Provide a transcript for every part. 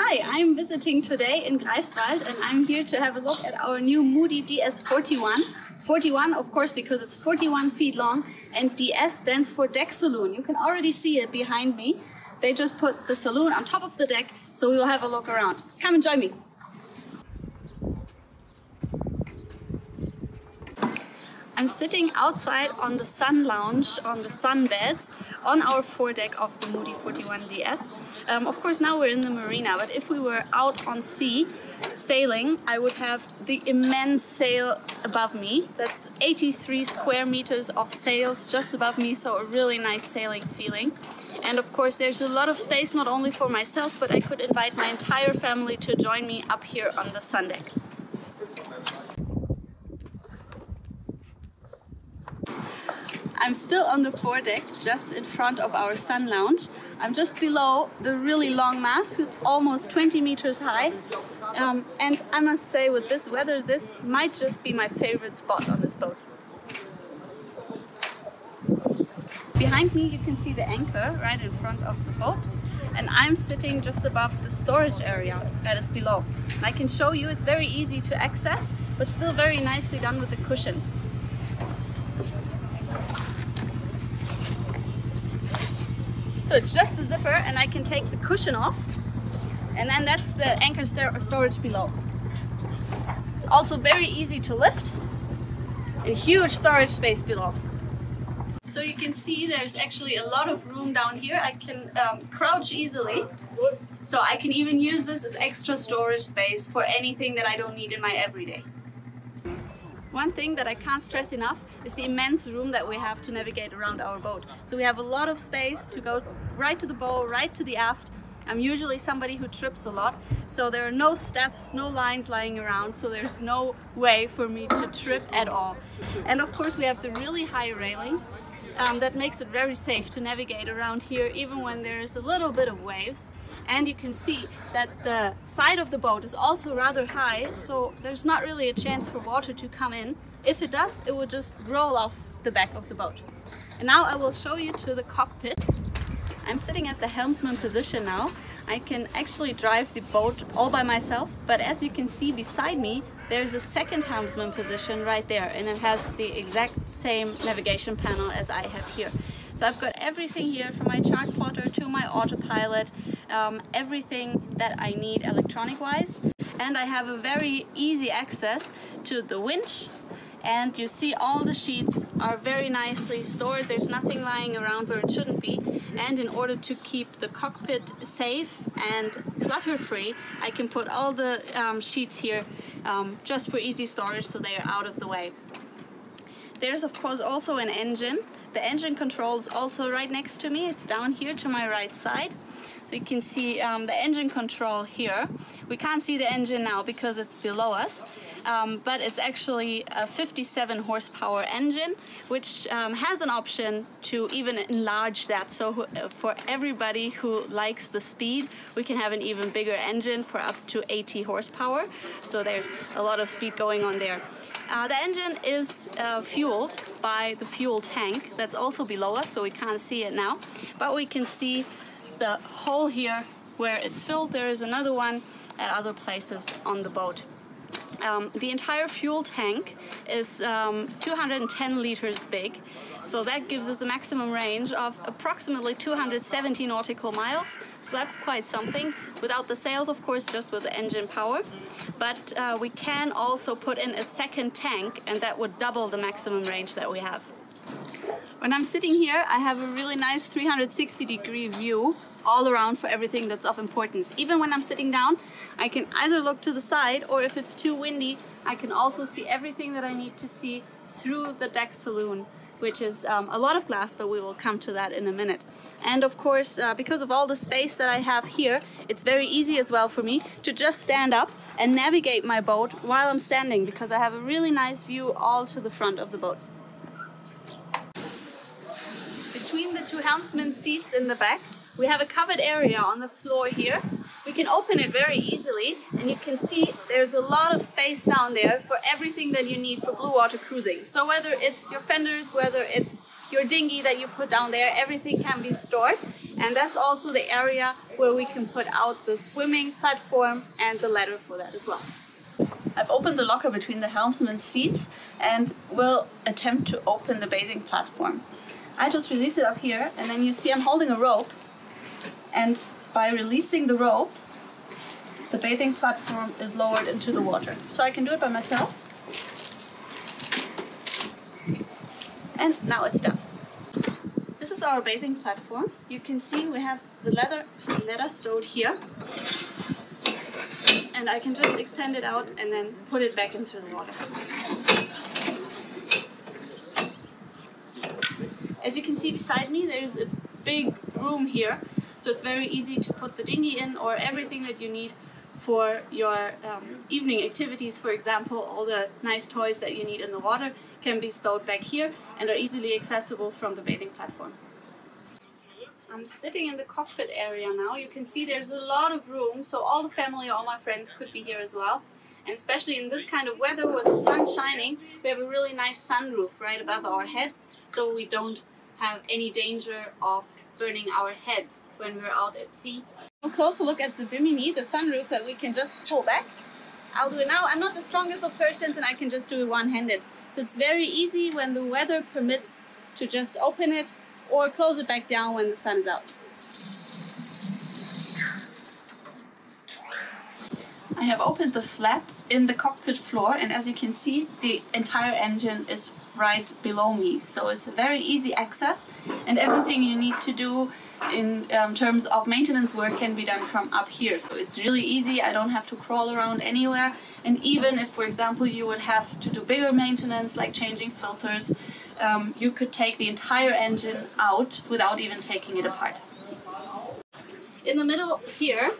Hi, I'm visiting today in Greifswald and I'm here to have a look at our new Moody DS41. 41, of course, because it's 41 feet long, and DS stands for deck saloon. You can already see it behind me. They just put the saloon on top of the deck, so we will have a look around. Come and join me. I'm sitting outside on the sun lounge, on the sun beds, on our foredeck of the Moody 41 DS. Of course, now we're in the marina, but if we were out on sea sailing, I would have the immense sail above me. That's 83 square meters of sails just above me, so a really nice sailing feeling. And of course, there's a lot of space not only for myself, but I could invite my entire family to join me up here on the sun deck. I'm still on the foredeck, just in front of our sun lounge. I'm just below the really long mast. It's almost 20 meters high. And I must say, with this weather, this might just be my favorite spot on this boat. Behind me, you can see the anchor right in front of the boat. And I'm sitting just above the storage area that is below. And I can show you, it's very easy to access, but still very nicely done with the cushions. So it's just a zipper and I can take the cushion off, and then that's the anchor storage below. It's also very easy to lift and huge storage space below. So you can see there's actually a lot of room down here. I can crouch easily, so I can even use this as extra storage space for anything that I don't need in my everyday. One thing that I can't stress enough is the immense room that we have to navigate around our boat. So we have a lot of space to go right to the bow, right to the aft. I'm usually somebody who trips a lot, so there are no steps, no lines lying around, so there's no way for me to trip at all. And of course we have the really high railing that makes it very safe to navigate around here even when there's a little bit of waves. And you can see that the side of the boat is also rather high, so there's not really a chance for water to come in. If it does, it will just roll off the back of the boat. And now I will show you to the cockpit. I'm sitting at the helmsman position now. I can actually drive the boat all by myself, but as you can see beside me, there's a second helmsman position right there, and it has the exact same navigation panel as I have here. So I've got everything here from my chart plotter to my autopilot, everything that I need electronic wise, and I have a very easy access to the winch. And you see all the sheets are very nicely stored. There's nothing lying around where it shouldn't be. And in order to keep the cockpit safe and clutter-free, I can put all the sheets here just for easy storage, so they are out of the way. There's of course also an engine. The engine control is also right next to me. It's down here to my right side. So you can see the engine control here. We can't see the engine now because it's below us. But it's actually a 57 horsepower engine, which has an option to even enlarge that. So for everybody who likes the speed, we can have an even bigger engine for up to 80 horsepower. So there's a lot of speed going on there. The engine is fueled by the fuel tank that's also below us, so we can't see it now. But we can see the hole here where it's filled. There is another one at other places on the boat. The entire fuel tank is 210 liters big, so that gives us a maximum range of approximately 270 nautical miles, so that's quite something. Without the sails, of course, just with the engine power. But we can also put in a second tank, and that would double the maximum range that we have. When I'm sitting here, I have a really nice 360-degree view all around for everything that's of importance. Even when I'm sitting down, I can either look to the side, or if it's too windy, I can also see everything that I need to see through the deck saloon, which is a lot of glass, but we will come to that in a minute. And of course, because of all the space that I have here, it's very easy as well for me to just stand up and navigate my boat while I'm standing, because I have a really nice view all to the front of the boat. Between the two helmsman seats in the back, we have a covered area on the floor here. We can open it very easily, and you can see there's a lot of space down there for everything that you need for blue water cruising. So whether it's your fenders, whether it's your dinghy that you put down there, everything can be stored. And that's also the area where we can put out the swimming platform and the ladder for that as well. I've opened the locker between the helmsman's seats and will attempt to open the bathing platform. I just release it up here, and then you see I'm holding a rope, and by releasing the rope, the bathing platform is lowered into the water. So I can do it by myself. And now it's done. This is our bathing platform. You can see we have the ladder stowed here. And I can just extend it out and then put it back into the water. As you can see beside me, there's a big room here. So it's very easy to put the dinghy in, or everything that you need for your evening activities. For example, all the nice toys that you need in the water can be stowed back here and are easily accessible from the bathing platform. I'm sitting in the cockpit area now. You can see there's a lot of room, so all the family, all my friends could be here as well. And especially in this kind of weather with the sun shining, we have a really nice sunroof right above our heads, so we don't have any danger of burning our heads when we're out at sea. A closer look at the Bimini, the sunroof that we can just pull back. I'll do it now. I'm not the strongest of persons and I can just do it one-handed. So it's very easy when the weather permits to just open it or close it back down when the sun is out. I have opened the flap in the cockpit floor, and as you can see, the entire engine is right below me. So it's a very easy access, and everything you need to do in terms of maintenance work can be done from up here. So it's really easy. I don't have to crawl around anywhere. And even if, for example, you would have to do bigger maintenance like changing filters, you could take the entire engine out without even taking it apart. In the middle here,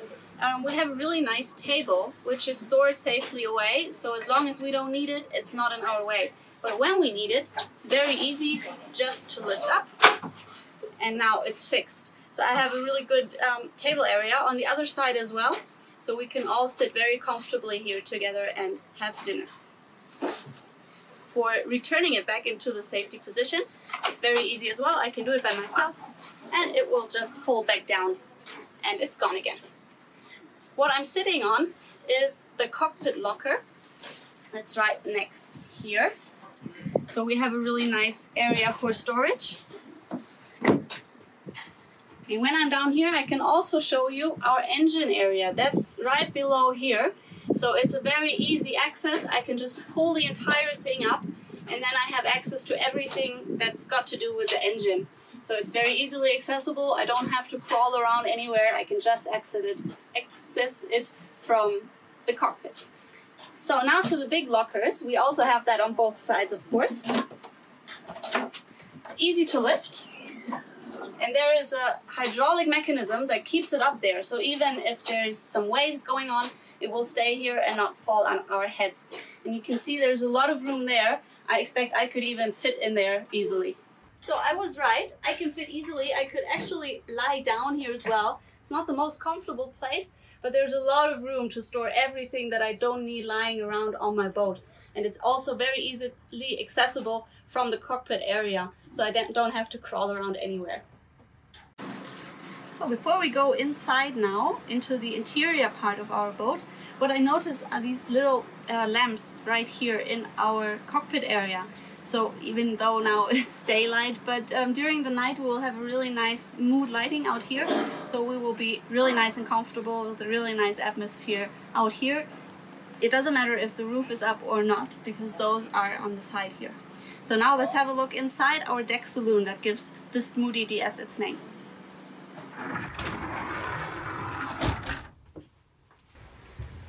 we have a really nice table which is stored safely away, so as long as we don't need it, it's not in our way. But when we need it, it's very easy just to lift up, and now it's fixed. So I have a really good table area on the other side as well, so we can all sit very comfortably here together and have dinner. For returning it back into the safety position, it's very easy as well. I can do it by myself, and it will just fold back down, and it's gone again. What I'm sitting on is the cockpit locker. That's right next here. So we have a really nice area for storage. And when I'm down here, I can also show you our engine area. That's right below here. So it's a very easy access. I can just pull the entire thing up, and then I have access to everything that's got to do with the engine. So it's very easily accessible. I don't have to crawl around anywhere. I can just access it from the cockpit. So now to the big lockers. We also have that on both sides, of course. It's easy to lift. And there is a hydraulic mechanism that keeps it up there. So even if there's some waves going on, it will stay here and not fall on our heads. And you can see there's a lot of room there. I expect I could even fit in there easily. So I was right, I can fit easily. I could actually lie down here as well. It's not the most comfortable place, but there's a lot of room to store everything that I don't need lying around on my boat. And it's also very easily accessible from the cockpit area, so I don't have to crawl around anywhere. So before we go inside now, into the interior part of our boat, what I notice are these little lamps right here in our cockpit area. So even though now it's daylight, but during the night we will have a really nice mood lighting out here. So we will be really nice and comfortable with a really nice atmosphere out here. It doesn't matter if the roof is up or not, because those are on the side here. So now let's have a look inside our deck saloon that gives this Moody DS its name.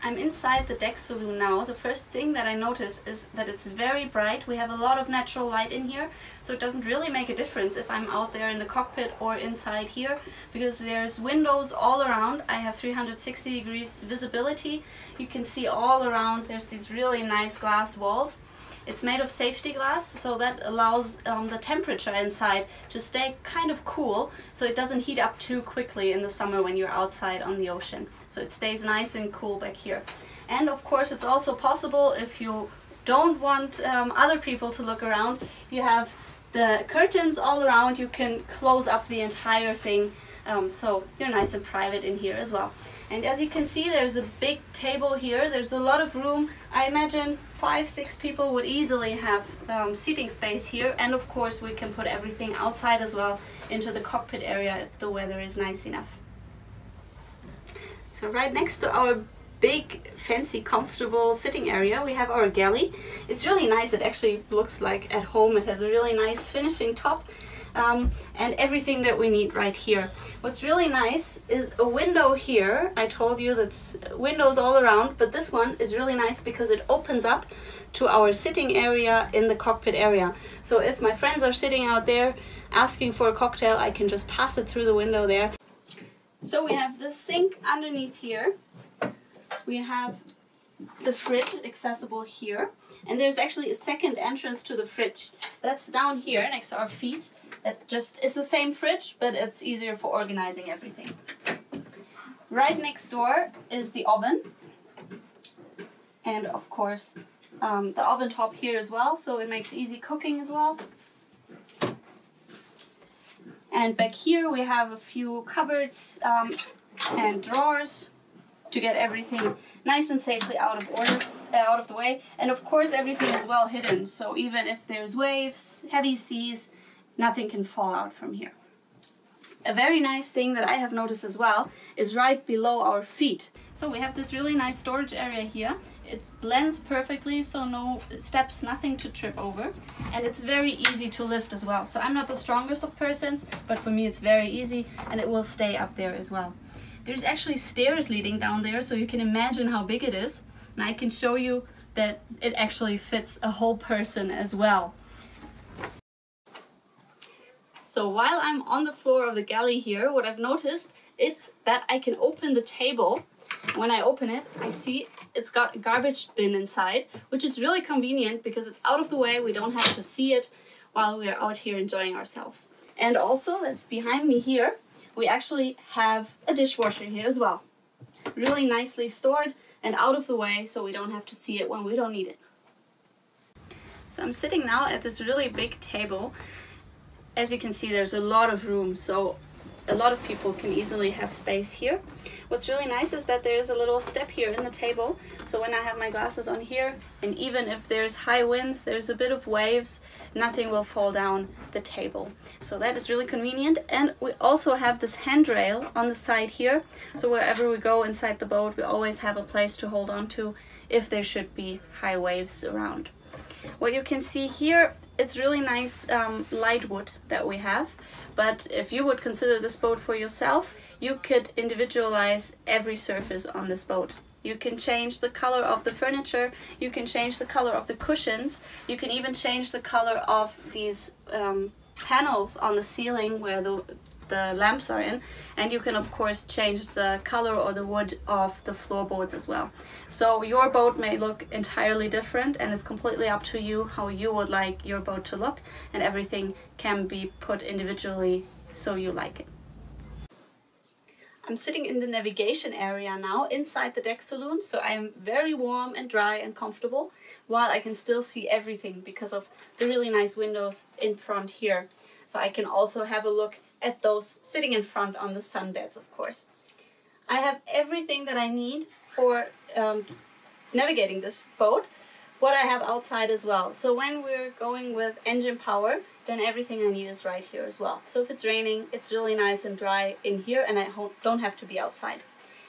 I'm inside the deck saloon now. The first thing that I notice is that it's very bright. We have a lot of natural light in here, so it doesn't really make a difference if I'm out there in the cockpit or inside here, because there's windows all around. I have 360 degrees visibility. You can see all around. There's these really nice glass walls. It's made of safety glass, so that allows the temperature inside to stay kind of cool, so it doesn't heat up too quickly in the summer when you're outside on the ocean. So it stays nice and cool back here. And of course it's also possible, if you don't want other people to look around, you have the curtains all around. You can close up the entire thing so you're nice and private in here as well. And as you can see, there's a big table here. There's a lot of room. I imagine 5-6 people would easily have seating space here. And of course, we can put everything outside as well into the cockpit area if the weather is nice enough. So right next to our big, fancy, comfortable sitting area, we have our galley. It's really nice. It actually looks like at home. It has a really nice finishing top. And everything that we need right here. What's really nice is a window here. I told you that's windows all around, but this one is really nice because it opens up to our sitting area in the cockpit area. So if my friends are sitting out there asking for a cocktail, I can just pass it through the window there. So we have the sink underneath here. We have the fridge accessible here, and there's actually a second entrance to the fridge. That's down here next to our feet. It just is the same fridge, but it's easier for organizing everything. Right next door is the oven, and of course the oven top here as well, so it makes easy cooking as well. And back here we have a few cupboards and drawers to get everything nice and safely out of the way. And of course everything is well hidden, so even if there's waves, heavy seas, nothing can fall out from here. A very nice thing that I have noticed as well is right below our feet. So we have this really nice storage area here. It blends perfectly, so no steps, nothing to trip over. And it's very easy to lift as well. So I'm not the strongest of persons, but for me it's very easy, and it will stay up there as well. There's actually stairs leading down there, so you can imagine how big it is. And I can show you that it actually fits a whole person as well. So while I'm on the floor of the galley here, what I've noticed is that I can open the table. When I open it, I see it's got a garbage bin inside, which is really convenient because it's out of the way. We don't have to see it while we're out here enjoying ourselves. And also, that's behind me here, we actually have a dishwasher here as well. Really nicely stored and out of the way, so we don't have to see it when we don't need it. So I'm sitting now at this really big table. As you can see, there's a lot of room, so a lot of people can easily have space here. What's really nice is that there's a little step here in the table, so when I have my glasses on here, and even if there's high winds, there's a bit of waves, nothing will fall down the table. So that is really convenient. And we also have this handrail on the side here, so wherever we go inside the boat, we always have a place to hold on to if there should be high waves around. What you can see here, it's really nice light wood that we have, but if you would consider this boat for yourself, you could individualize every surface on this boat. You can change the color of the furniture, you can change the color of the cushions, you can even change the color of these panels on the ceiling where the lamps are in, and you can of course change the color or the wood of the floorboards as well. So your boat may look entirely different, and it's completely up to you how you would like your boat to look, and everything can be put individually so you like it. I'm sitting in the navigation area now inside the deck saloon, so I am very warm and dry and comfortable, while I can still see everything because of the really nice windows in front here. So I can also have a look at those sitting in front on the sunbeds, of course. I have everything that I need for navigating this boat, what I have outside as well. So when we're going with engine power, then everything I need is right here as well. So if it's raining, it's really nice and dry in here, and I don't have to be outside.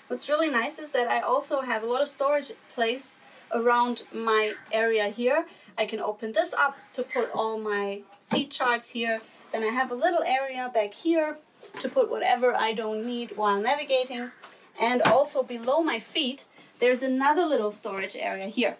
What's really nice is that I also have a lot of storage place around my area here. I can open this up to put all my seat charts here. Then I have a little area back here to put whatever I don't need while navigating. And also below my feet, there's another little storage area here.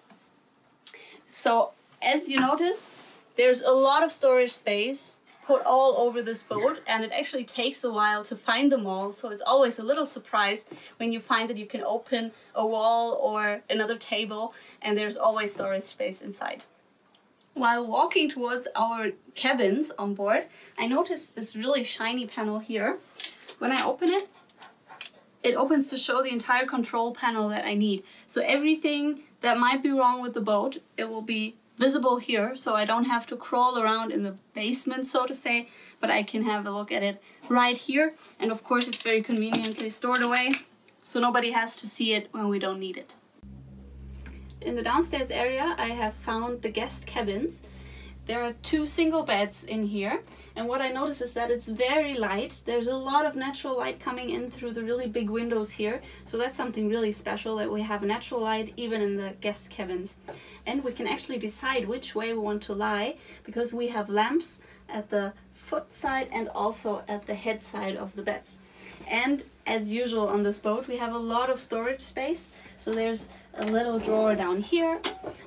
So as you notice, there's a lot of storage space put all over this boat, and it actually takes a while to find them all. So it's always a little surprise when you find that you can open a wall or another table, and there's always storage space inside. While walking towards our cabins on board, I noticed this really shiny panel here. When I open it, it opens to show the entire control panel that I need. So everything that might be wrong with the boat, it will be visible here, so I don't have to crawl around in the basement, so to say, but I can have a look at it right here. And of course it's very conveniently stored away, so nobody has to see it when we don't need it. In the downstairs area I have found the guest cabins. There are 2 single beds in here, and what I notice is that it's very light. There's a lot of natural light coming in through the really big windows here, so that's something really special, that we have natural light even in the guest cabins. And we can actually decide which way we want to lie, because we have lamps at the foot side and also at the head side of the beds. And as usual on this boat, we have a lot of storage space. So there's a little drawer down here,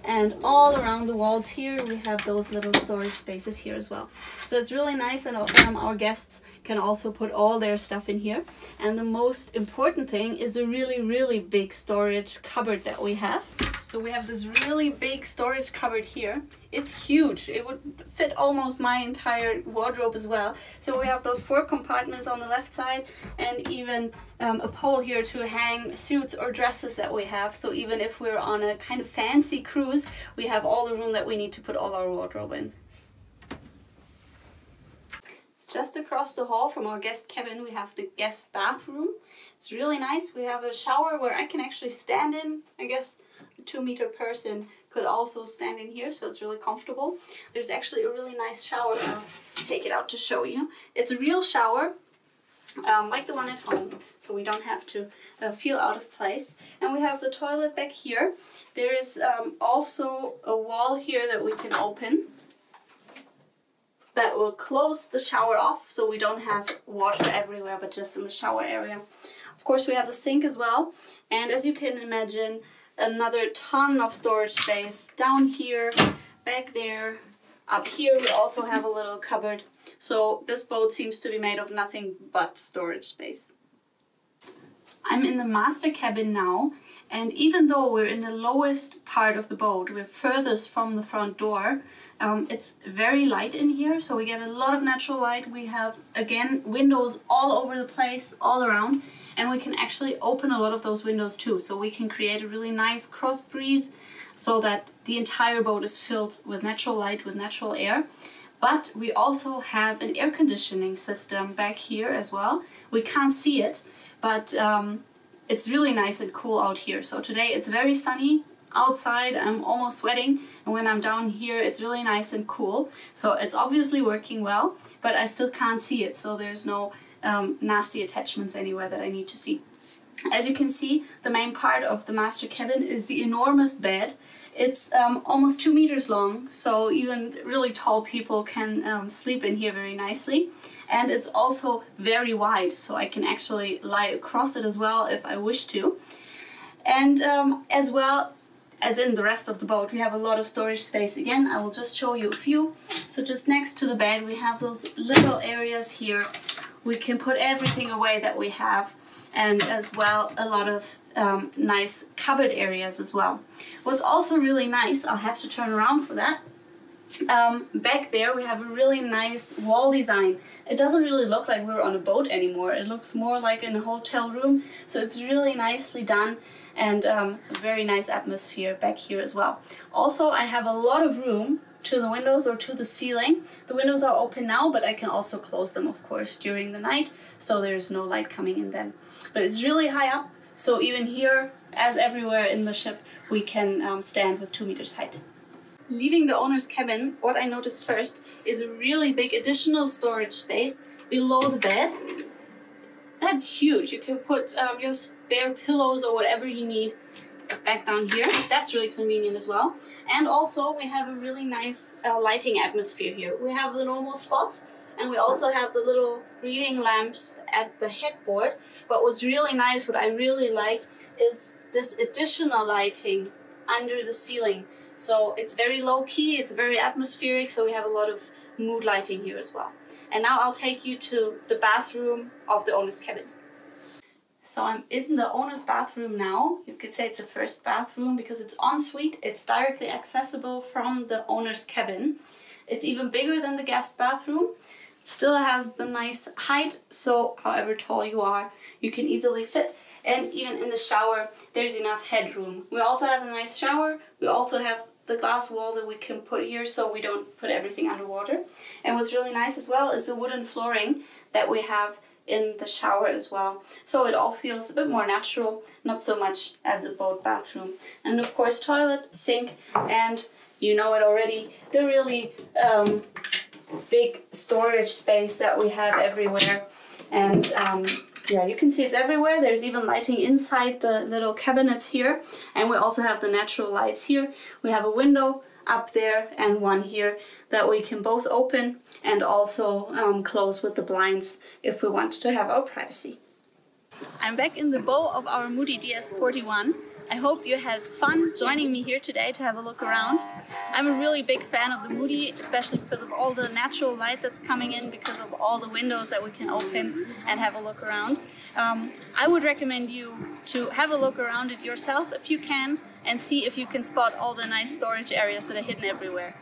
and all around the walls here we have those little storage spaces here as well. So it's really nice, and our guests can also put all their stuff in here. And the most important thing is a really big storage cupboard that we have. So we have this really big storage cupboard here. It's huge. It would fit almost my entire wardrobe as well. So we have those 4 compartments on the left side, and even a pole here to hang suits or dresses that we have. So even if we're on a kind of fancy cruise, we have all the room that we need to put all our wardrobe in. Just across the hall from our guest cabin we have the guest bathroom. It's really nice. We have a shower where I can actually stand in. I guess a 2-meter person could also stand in here, so it's really comfortable. There's actually a really nice shower. I'll take it out to show you. It's a real shower, like the one at home, so we don't have to feel out of place. And we have the toilet back here. There is also a wall here that we can open that will close the shower off, so we don't have water everywhere but just in the shower area. Of course we have the sink as well, and as you can imagine, another ton of storage space down here, back there, up here we also have a little cupboard. So this boat seems to be made of nothing but storage space. I'm in the master cabin now, and even though we're in the lowest part of the boat, we're furthest from the front door, it's very light in here, so we get a lot of natural light. We have, again, windows all over the place, all around, and we can actually open a lot of those windows too, so we can create a really nice cross breeze so that the entire boat is filled with natural light, with natural air. But we also have an air conditioning system back here as well. We can't see it, but it's really nice and cool out here. So today it's very sunny outside, I'm almost sweating, and when I'm down here it's really nice and cool. So it's obviously working well, but I still can't see it, so there's no nasty attachments anywhere that I need to see. As you can see, the main part of the master cabin is the enormous bed. It's almost 2 meters long, so even really tall people can sleep in here very nicely. And it's also very wide, so I can actually lie across it as well if I wish to. And as well as in the rest of the boat, we have a lot of storage space. Again, I will just show you a few. So just next to the bed we have those little areas here. We can put everything away that we have, and as well a lot of nice cupboard areas as well. What's also really nice, I'll have to turn around for that, back there we have a really nice wall design. It doesn't really look like we're on a boat anymore, it looks more like in a hotel room, so it's really nicely done, and a very nice atmosphere back here as well. Also, I have a lot of room to the windows or to the ceiling. The windows are open now, but I can also close them, of course, during the night, so there's no light coming in then. But it's really high up, so even here, as everywhere in the ship, we can stand with 2 meters height. Leaving the owner's cabin, what I noticed first is a really big additional storage space below the bed. That's huge. You can put your spare pillows or whatever you need back down here. That's really convenient as well. And also we have a really nice lighting atmosphere here. We have the normal spots, and we also have the little reading lamps at the headboard. But what's really nice, what I really like, is this additional lighting under the ceiling. So it's very low key, it's very atmospheric, so we have a lot of mood lighting here as well. And now I'll take you to the bathroom of the owner's cabin. So I'm in the owner's bathroom now. You could say it's the first bathroom because it's ensuite. It's directly accessible from the owner's cabin. It's even bigger than the guest bathroom. It still has the nice height, so however tall you are, you can easily fit. And even in the shower, there's enough headroom. We also have a nice shower. We also have the glass wall that we can put here so we don't put everything underwater. And what's really nice as well is the wooden flooring that we have in the shower as well. So it all feels a bit more natural, not so much as a boat bathroom. And of course toilet, sink, and you know it already, the really big storage space that we have everywhere. And yeah, you can see it's everywhere. There's even lighting inside the little cabinets here. And we also have the natural lights here. We have a window up there and one here that we can both open and also close with the blinds if we want to have our privacy. I'm back in the bow of our Moody DS41. I hope you had fun joining me here today to have a look around. I'm a really big fan of the Moody, especially because of all the natural light that's coming in, because of all the windows that we can open and have a look around. I would recommend you to have a look around it yourself if you can and see if you can spot all the nice storage areas that are hidden everywhere.